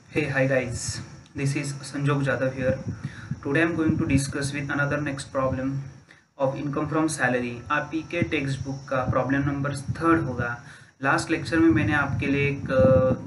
Hey, hi guys. This is Sanjog Jadhav here. Today I'm going to discuss with another next problem of income from salary. आपकी के text book का problem number third होगा. Last lecture में मैंने आपके लिए एक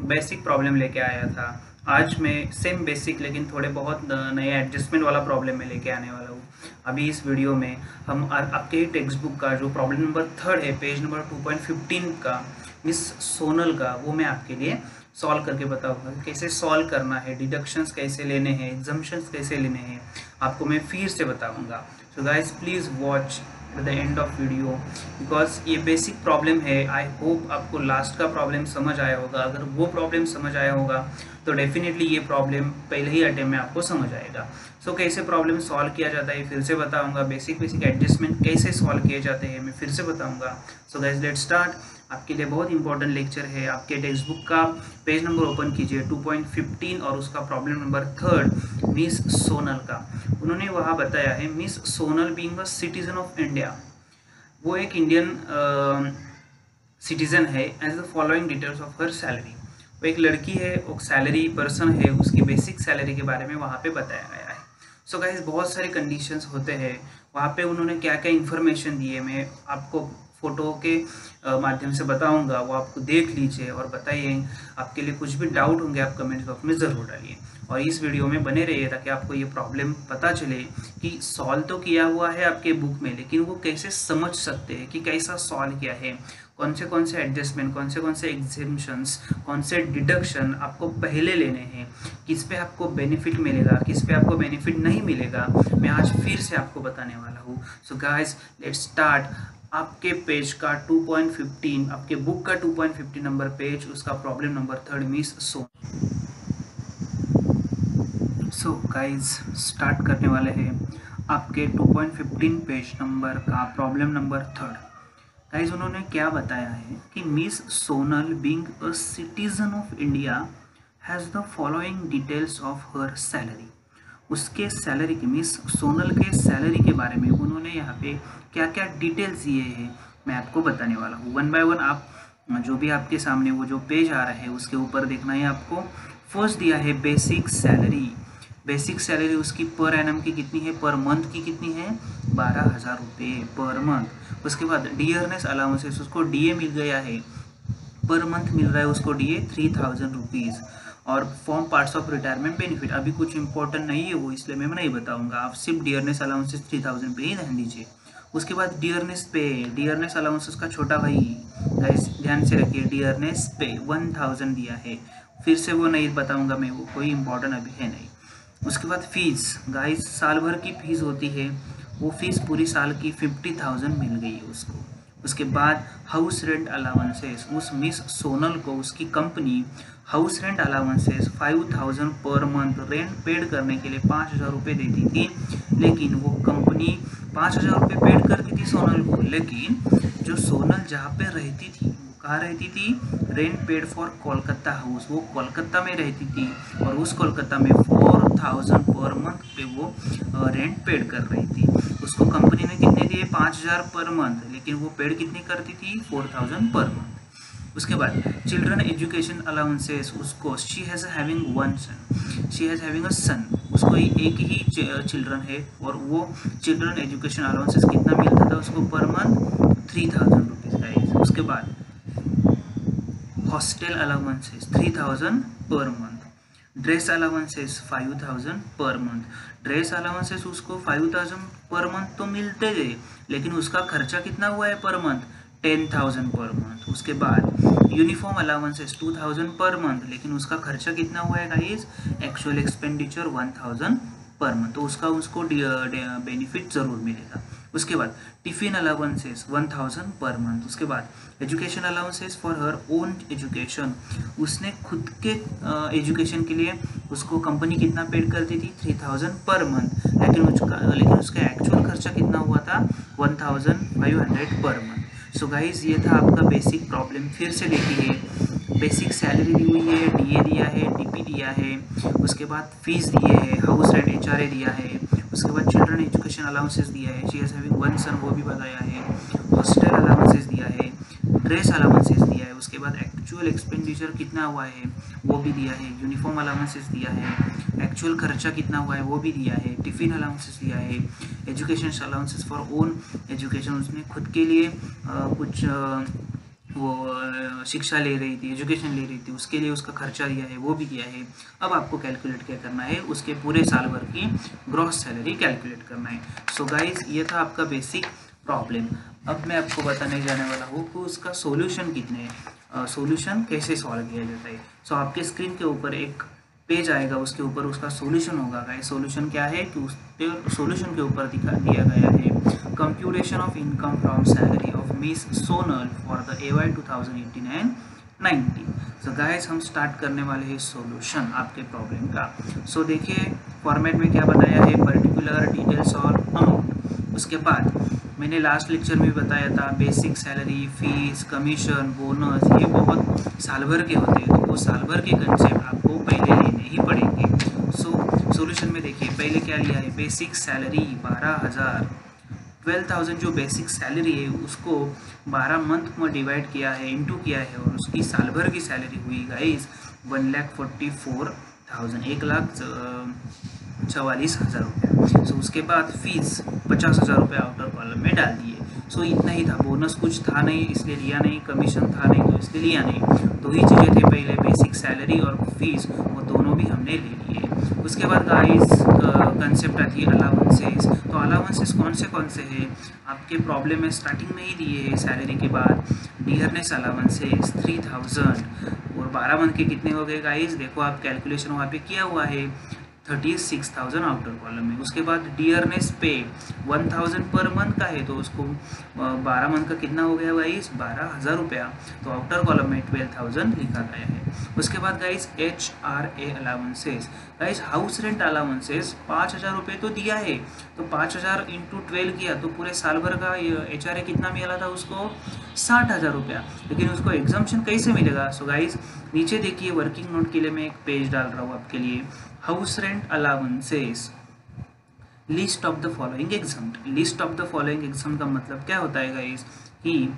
basic problem लेके आया था. आज मैं सेम बेसिक लेकिन थोड़े बहुत नए एडजस्टमेंट वाला प्रॉब्लम में लेके आने वाला हूँ. अभी इस वीडियो में हम आपके ही टेक्स्ट बुक का जो प्रॉब्लम नंबर थर्ड है पेज नंबर 2.15 का मिस सोनल का, वो मैं आपके लिए सॉल्व करके बताऊंगा कैसे सॉल्व करना है, डिडक्शंस कैसे लेने हैं, एग्जाम्पशंस कैसे लेने हैं, आपको मैं फिर से बताऊंगा. So guys please watch at the end of video because ये बेसिक प्रॉब्लम है. आई होप आपको लास्ट का प्रॉब्लम समझ आया होगा. अगर वो प्रॉब्लम समझ आया होगा तो डेफिनेटली ये प्रॉब्लम पहले ही अटेम्प्ट में आपको समझ आएगा. सो कैसे प्रॉब्लम सॉल्व किया जाता है फिर से बताऊंगा. बेसिक एडजस्टमेंट कैसे सॉल्व किए जाते हैं मैं फिर से बताऊंगा. So guys let's start. आपके लिए बहुत इंपॉर्टेंट लेक्चर है. आपके टेक्स्ट बुक का पेज नंबर ओपन कीजिए 2.15 और उसका problem number third miss Sonal का. उन्होंने वहाँ बताया है miss Sonal being a citizen of India, वो एक इंडियन सिटीजन है. As the following details of her salary, वो एक लड़की है, वो सैलरी पर्सन है, उसकी बेसिक सैलरी के बारे में वहाँ पे बताया गया है. सो गाइस बहुत सारे कंडीशंस होते हैं वहाँ पे. उन्होंने क्या क्या इन्फॉर्मेशन दी है मैं आपको फोटो के माध्यम से बताऊंगा, वो आपको देख लीजिए और बताइए. आपके लिए कुछ भी डाउट होंगे आप कमेंट बॉक्स में ज़रूर डालिए और इस वीडियो में बने रहिए ताकि आपको ये प्रॉब्लम पता चले कि सॉल्व तो किया हुआ है आपके बुक में, लेकिन वो कैसे समझ सकते हैं कि कैसा सॉल्व किया है, कौन से एडजस्टमेंट, कौन से एग्जेम्पशंस, कौन से डिडक्शन आपको पहले लेने हैं, किस पे आपको बेनिफिट मिलेगा, किस पे आपको बेनिफिट नहीं मिलेगा, मैं आज फिर से आपको बताने वाला हूँ. सो गाइस लेट्स स्टार्ट. आपके पेज का 2.15, आपके बुक का 2.15 नंबर पेज, उसका प्रॉब्लम नंबर थर्ड मिस सो. सो गाइज स्टार्ट करने वाले हैं आपके 2.15 पेज नंबर का प्रॉब्लम नंबर थर्ड. गाइज उन्होंने क्या बताया है कि miss Sonal being a citizen of India has the following details of her salary. उसके सैलरी के, मिस सोनल के सैलरी के बारे में उन्होंने यहाँ पे क्या क्या डिटेल्स दिए हैं मैं आपको बताने वाला हूँ. वन बाय वन आप जो भी आपके सामने वो जो पेज आ रहा है उसके ऊपर देखना है आपको. फर्स्ट दिया है बेसिक सैलरी. बेसिक सैलरी उसकी पर एनम की कितनी है, पर मंथ की कितनी है, 12,000 रुपये पर मंथ. उसके बाद डियरनेस अलाउंसेस, उसको डीए मिल गया है, पर मंथ मिल रहा है उसको डीए 3,000 रुपीज़. और form parts of retirement benefit अभी कुछ इंपॉर्टेंट नहीं है वो, इसलिए मैं नहीं बताऊंगा. आप सिर्फ डियरनेस अलाउंसेस 3,000 पे ही ध्यान दीजिए. उसके बाद डियरनेस पे, डियरनेस अलाउंसेस का छोटा भाई गाइस ध्यान से रखिए, डियरनेस पे 1,000 दिया है. फिर से वो नहीं बताऊंगा मैं, वो कोई इंपॉर्टेंट अभी है नहीं. उसके बाद फीस गाइस, साल भर की फीस होती है, वो फीस पूरी साल की 50,000 मिल गई है उसको. उसके बाद हाउस रेंट अलाउंसेस, उस मिस सोनल को उसकी company house rent allowances 5,000 per month rent paid करने के लिए 5,000 रुपये देती थी. लेकिन वो कंपनी 5,000 रुपये पेड करती थी सोनल को, लेकिन जो सोनल जहाँ पे रहती थी वो कहाँ रहती थी, rent paid for Kolkata house, वो कोलकाता में रहती थी और उस कोलकाता में 4,000 पर मंथ पे वो रेंट पेड कर रही थी. उसको कंपनी ने कितने दिए, 5,000 पर मंथ, लेकिन वो पेड कितनी करती थी, 4,000 पर मंथ. उसके बाद चिल्ड्रन एजुकेशन अलाउंसेस, उसको she has having one son, she has having a son, उसको एक ही चिल्ड्रन है और वो चिल्ड्रन एजुकेशन अलाउंसेस कितना मिलता था उसको पर मंथ, 3,000 रुपीज़. उसके बाद hostel allowances 3,000 per month. Dress allowances 5,000 per month. Dress allowances उसको 5,000 पर मंथ तो मिलते गए, लेकिन उसका खर्चा कितना हुआ है पर मंथ, 10,000 पर मंथ. उसके बाद यूनिफॉर्म अलाउंसेस 2,000 पर मंथ, लेकिन उसका खर्चा कितना हुआ है guys, actual expenditure 1,000 per month, तो उसको बेनिफिट ज़रूर मिलेगा. उसके बाद टिफिन अलाउंसेस 1,000 पर मंथ. उसके बाद education allowances for her own education, उसने खुद के एजुकेशन के लिए उसको कंपनी कितना पेड करती थी, 3,000 पर मंथ, लेकिन उसका एक्चुअल खर्चा कितना हुआ था, 1,500 पर मंथ. सो गाइज ये था आपका बेसिक प्रॉब्लम. फिर से देखिए, बेसिक सैलरी दी हुई है, डीए दिया है, डीपी दिया है, उसके बाद फीस दिए है, हाउस रेंट एचआरए दिया है, उसके बाद चिल्ड्रन एजुकेशन अलाउंसेस दिया है, शी हैज़ हैविंग वन सन वो भी बताया है, हॉस्टल अलाउंसेस दिया है, ड्रेस अलाउंसेस दिया है, उसके बाद एक्चुअल एक्सपेंडिचर कितना हुआ है वो भी दिया है, यूनिफॉर्म अलाउंसेस दिया है, एक्चुअल खर्चा कितना हुआ है वो भी दिया है, टिफ़िन अलाउंसेस दिया है, education allowances for own education, उसने खुद के लिए कुछ वो शिक्षा ले रही थी, एजुकेशन ले रही थी, उसके लिए उसका खर्चा दिया है वो भी दिया है। अब आपको कैलकुलेट क्या करना है, उसके पूरे साल भर की ग्रॉस सैलरी कैलकुलेट करना है। सो गाइज ये था आपका बेसिक प्रॉब्लम। अब मैं आपको बताने जाने वाला हूँ कि उसका सॉल्यूशन कितने है, सॉल्यूशन कैसे सॉल्व किया जाता है। सो आपके स्क्रीन के ऊपर एक पेज आएगा, उसके ऊपर उसका सॉल्यूशन होगा। गाइस सॉल्यूशन क्या है कि उस सॉल्यूशन के ऊपर दिया गया है computation of income from salary of miss Sonal for the AY 2018 and 19। So guys हम स्टार्ट करने वाले हैं सॉल्यूशन आपके प्रॉब्लम का। सो देखिए फॉर्मेट में क्या बताया है, पर्टिकुलर डिटेल्स और अमाउंट। उसके बाद मैंने लास्ट लेक्चर में भी बताया था basic salary, fees, commission, bonus ये बहुत साल भर के होते हैं, तो वो साल भर के कंसेप्ट आपको पहले लेने ही पड़ेंगे। सो सॉल्यूशन में देखिए पहले क्या लिया है, बेसिक सैलरी 12,000, 12,000 जो बेसिक सैलरी है उसको 12 मंथ में डिवाइड किया है, इंटू किया है, और उसकी साल भर की सैलरी हुई गाइस 1,44,000, 1,44,000 रुपया। सो उसके बाद फीस 50,000 रुपये आउटर कॉलम में डाल दिए। सो इतना ही था, बोनस कुछ था नहीं इसलिए लिया नहीं, कमीशन था नहीं तो इसलिए लिया नहीं। दो ही चीज़ें थे पहले, बेसिक सैलरी और फीस, वो दोनों भी हमने ले लिए। उसके बाद गाइस कंसेप्ट आती है अलाउंसेस। तो अलाउंसेस कौन से हैं आपके प्रॉब्लम में स्टार्टिंग में ही दिए हैं सैलरी के बाद। डियरनेस अलाउंसेस 3,000 और 12 मंथ के कितने हो गए गाइस, देखो आप कैलकुलेशन वहाँ पे किया हुआ है 36,000 आउटर कॉलम में। उसके बाद डियरनेस पे 1,000 पर मंथ का है तो उसको 12 मंथ का कितना हो गया गाइस 12,000 रुपया, तो आउटर कॉलम में 12,000 लिखा गया है। उसके बाद guys HRA allowances, guys house rent allowances 5,000 रुपये तो दिया है, तो 5,000 इंटू 12 किया तो पूरे साल भर का HRA कितना मिला था उसको 60,000 रुपया। लेकिन उसको एग्जाम्पशन कैसे मिलेगा, सो गाइस नीचे देखिए वर्किंग नोट के लिए मैं एक पेज डाल रहा हूँ आपके लिए, house rent allowances list of the following exempt. List of the following exempt का मतलब क्या होता है गाइस कि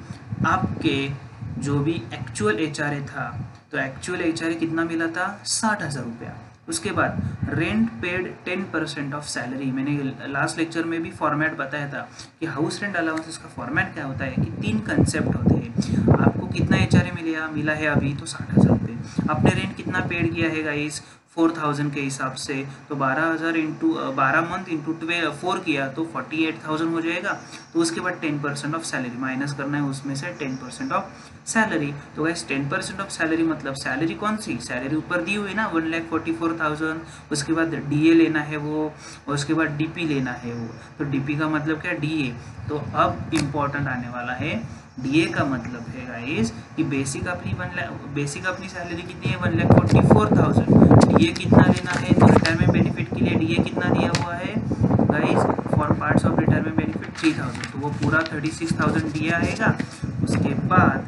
आपके जो भी एक्चुअल HRA था तो एक्चुअल HRA कितना मिला था 60,000 रुपया। उसके बाद रेंट पेड 10% ऑफ सैलरी, मैंने लास्ट लेक्चर में भी फॉर्मेट बताया था कि हाउस रेंट अलाउंसेस का फॉर्मेट क्या होता है कि 3 कंसेप्ट होते हैं। आपको कितना HRA मिला है अभी तो 60,000 रुपये, आपने रेंट कितना पेड किया है गाइस 4,000 के हिसाब से, तो 12,000 इंटू 12 मंथ इंटू 4 किया तो 48,000 हो जाएगा। तो उसके बाद 10% ऑफ सैलरी माइनस करना है उसमें से 10% ऑफ सैलरी। तो गाइस 10% ऑफ सैलरी मतलब सैलरी कौन सी, सैलरी ऊपर दी हुई ना 1,44,000, उसके बाद DA लेना है वो, और उसके बाद DP लेना है वो। तो DP का मतलब क्या DA। तो अब इम्पोर्टेंट आने वाला है, DA का मतलब है गाइस कि बेसिक अपनी सैलरी कितनी है 1,44,000, DA कितना लेना है, तो रिटायरमेंट बेनिफिट के लिए DA कितना दिया हुआ है guys for parts of retirement benefit 3,000, तो वो पूरा 36,000 DA आएगा। उसके बाद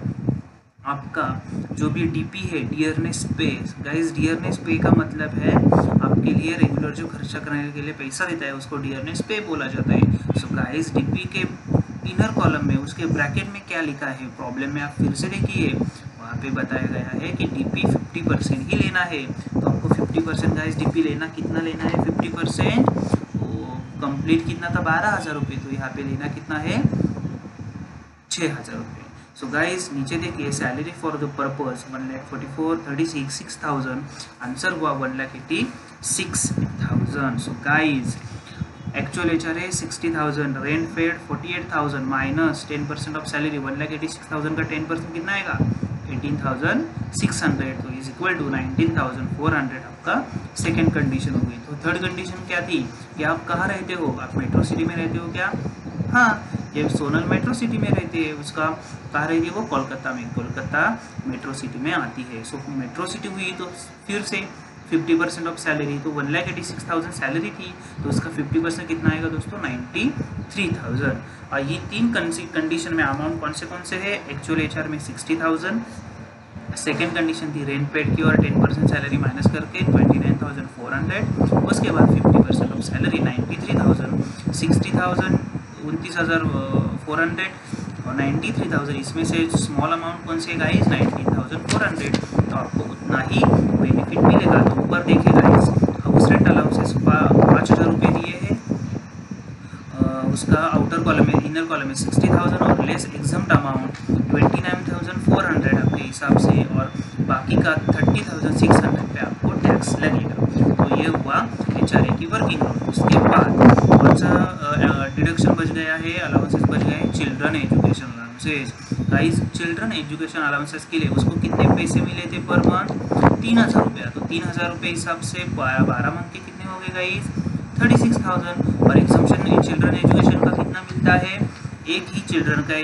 आपका जो भी DP है डियरनेस पे, गाइस डियरनेस पे का मतलब है आपके लिए रेगुलर जो खर्चा करने के लिए पैसा देता है उसको डियरनेस पे बोला जाता है। सो गाइस DP के इनर कॉलम में उसके ब्रैकेट में क्या लिखा है प्रॉब्लम में आप फिर से देखिए, वहाँ पे बताया गया है कि DP 50% ही लेना है। तो आपको 50% गाइस DP लेना, कितना लेना है 50%, वो कंप्लीट कितना था 12,000 रुपये, तो यहाँ पे लेना कितना है 6,000 रुपये। सो गाइस नीचे देखिए salary for the purpose 1,44,36,6,000, answer हुआ 1,86,000। So guys actual HRA 60,000, rent paid 48,000 minus 10% of salary 1,86,000 का 10% कितना आएगा 18,600, तो इज इक्वल टू 19,400 आपका सेकेंड कंडीशन हो गई। तो थर्ड कंडीशन क्या थी कि आप कहाँ रहते हो, आप मेट्रो सिटी में रहते हो क्या, हाँ ये सोनल मेट्रो सिटी में रहते हैं, उसका कहाँ रहती है वो कोलकाता में, कोलकाता मेट्रो सिटी में आती है। सो मेट्रो सिटी हुई तो फिर से 50% ऑफ सैलरी, तो 1,86,000 सैलरी थी तो उसका 50% कितना आएगा दोस्तों 93,000। और ये 3 कंडीशन में अमाउंट कौन से है, एक्चुअल HR में 60,000, सेकेंड कंडीशन थी रेंट पेड की और 10% सैलरी माइनस करके 29,400, उसके बाद 50% ऑफ सैलरी 93,000, 60,000 29,400 और 93,000 इसमें से स्मॉल अमाउंट कौन से गाइस 19,400, तो आपको उतना ही बेनिफिट मिलेगा। तो ऊपर देखिए गाइस, हाउस रेंट अलाउंसेस 5,000 रुपये दिए हैं, उसका आउटर कॉलम में, इनर कॉलम में 60,000 और लेस एग्जम्प्ट अमाउंट 29,400 आपके हिसाब से, और बाकी का 30,600 पे आपको टैक्स लगेगा। तो ये हुआ HRA की वर्किंग नोट। उसके बाद कौन सा डिडक्शन बच गया है, अलाउंसेस बच गए हैं, children education allowances. Guys children education allowances के लिए उसको कितने पैसे मिले थे पर मंथ, 3,000 रुपया। तो 3,000 रुपये हिसाब से 12 मंथ के कितने हो गए गाइस, 36,000। और एग्जम्पशन चिल्ड्रन एजुकेशन का कितना मिलता है, एक ही चिल्ड्रन का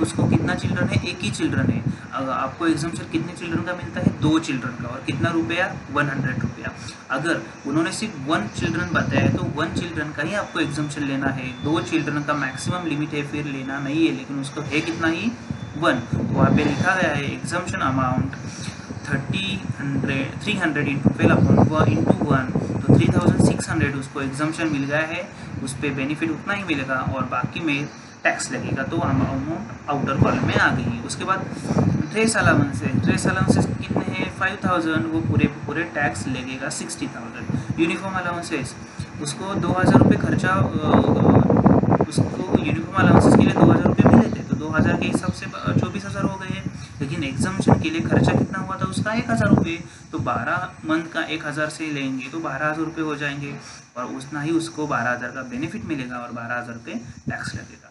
उसको कितना चिल्ड्रन है, एक ही चिल्ड्रन है। अगर आपको एग्जम्पशन कितने चिल्ड्रन का मिलता है, 2 चिल्ड्रन का, और कितना रुपया 100 रुपया। अगर उन्होंने सिर्फ 1 चिल्ड्रन बताया है तो 1 चिल्ड्रन का ही आपको एग्जम्पशन लेना है। 2 चिल्ड्रन का मैक्सिमम लिमिट है, फिर लेना नहीं है, लेकिन उसको है कितना ही 1। तो वहाँ पे लिखा गया है एग्जम्पशन अमाउंट 300 इंटू 12 इंटू 1, तो 3,600 उसको एग्जम्पशन मिल गया है, उस पर बेनिफिट उतना ही मिलेगा और बाकी में टैक्स लगेगा। तो अमाउंट आउटर कॉलम में आ गई है। उसके बाद ड्रेस अलाउंसेस कितने हैं, 5,000, वो पूरे टैक्स लगेगा 60,000। यूनिफॉर्म अलाउंसेस उसको 2,000 रुपये खर्चा, उसको यूनिफॉर्म अलाउंसेस के लिए 2,000 रुपये मिले थे, तो 2,000 के हिसाब से 24,000 हो गए हैं। लेकिन एग्जामिशन के लिए खर्चा कितना हुआ था उसका, 1,000 रुपये। तो 12 मंथ का 1,000 से लेंगे तो 12,000 रुपये हो जाएंगे, और उतना ही उसको 12,000 का बेनिफिट मिलेगा और 12,000 रुपये टैक्स लगेगा।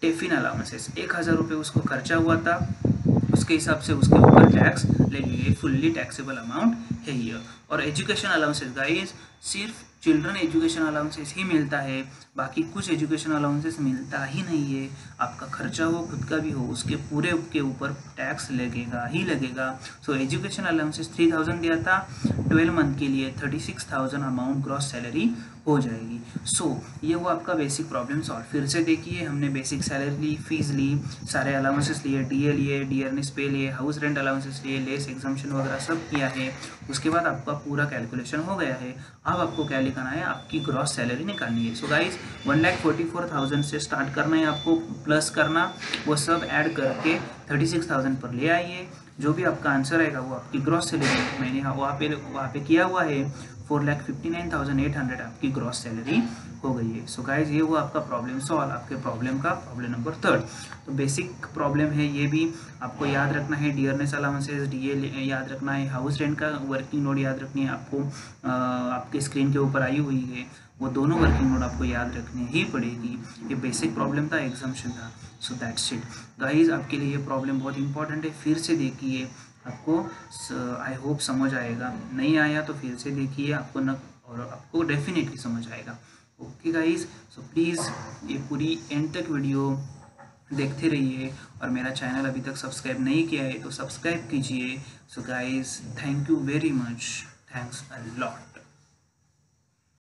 टिफिन अलाउंसेस 1,000 रुपये उसको खर्चा हुआ था, उसके हिसाब से उसके ऊपर टैक्स लगेगी, फुल्ली टैक्सेबल अमाउंट है ये। और एजुकेशन अलाउंसेस गाइस सिर्फ चिल्ड्रन एजुकेशन अलाउंसेस ही मिलता है, बाकी कुछ एजुकेशन अलाउंसेस मिलता ही नहीं है। आपका खर्चा हो खुद का भी हो, उसके पूरे के ऊपर टैक्स लगेगा ही लगेगा। सो एजुकेशन अलाउंसेस 3,000 दिया था 12 मंथ के लिए, 36,000 अमाउंट ग्रॉस सैलरी हो जाएगी। सो ये वो आपका बेसिक प्रॉब्लम सॉल्व। फिर से देखिए, हमने बेसिक सैलरी ली, फीस ली, सारे अलाउंसेस लिए, DA लिए, डियरनेस पे लिए, हाउस रेंट अलाउंसेस लिए, लेस एग्जम्पशन वगैरह सब किया है। उसके बाद आपका पूरा कैलकुलेशन हो गया है। अब आपको क्या लिखना है, आपकी ग्रॉस सैलरी निकालनी है। सो गाइस 1,44,000 से स्टार्ट करना है आपको, प्लस करना, वो सब ऐड करके 36,000 पर ले आइए। जो भी आपका आंसर आएगा वो आपकी ग्रॉस सैलरी, मैंने वहाँ पे किया हुआ है 4,59,800 आपकी ग्रॉस सैलरी हो गई है। सो गाइज ये वो आपका प्रॉब्लम सॉल्व, आपके प्रॉब्लम का प्रॉब्लम नंबर 3। तो बेसिक प्रॉब्लम है, ये भी आपको याद रखना है। डियरनेस अलाउंसेस DA याद रखना है, हाउस रेंट का वर्किंग नोट याद रखनी है आपको, आपके स्क्रीन के ऊपर आई हुई है, वो दोनों वर्किंग नोट आपको याद रखनी ही पड़ेगी। ये बेसिक प्रॉब्लम था, एग्जाम्पशन था। सो दैट्स इट गाइज, आपके लिए ये प्रॉब्लम बहुत इंपॉर्टेंट है। फिर से देखिए, आपको आई होप समझ आएगा, नहीं आया तो फिर से देखिए, आपको न और आपको डेफिनेटली समझ आएगा। ओके गाइज, सो प्लीज़ ये पूरी एंड तक वीडियो देखते रहिए, और मेरा चैनल अभी तक सब्सक्राइब नहीं किया है तो सब्सक्राइब कीजिए। So guys thank you very much, thanks a lot.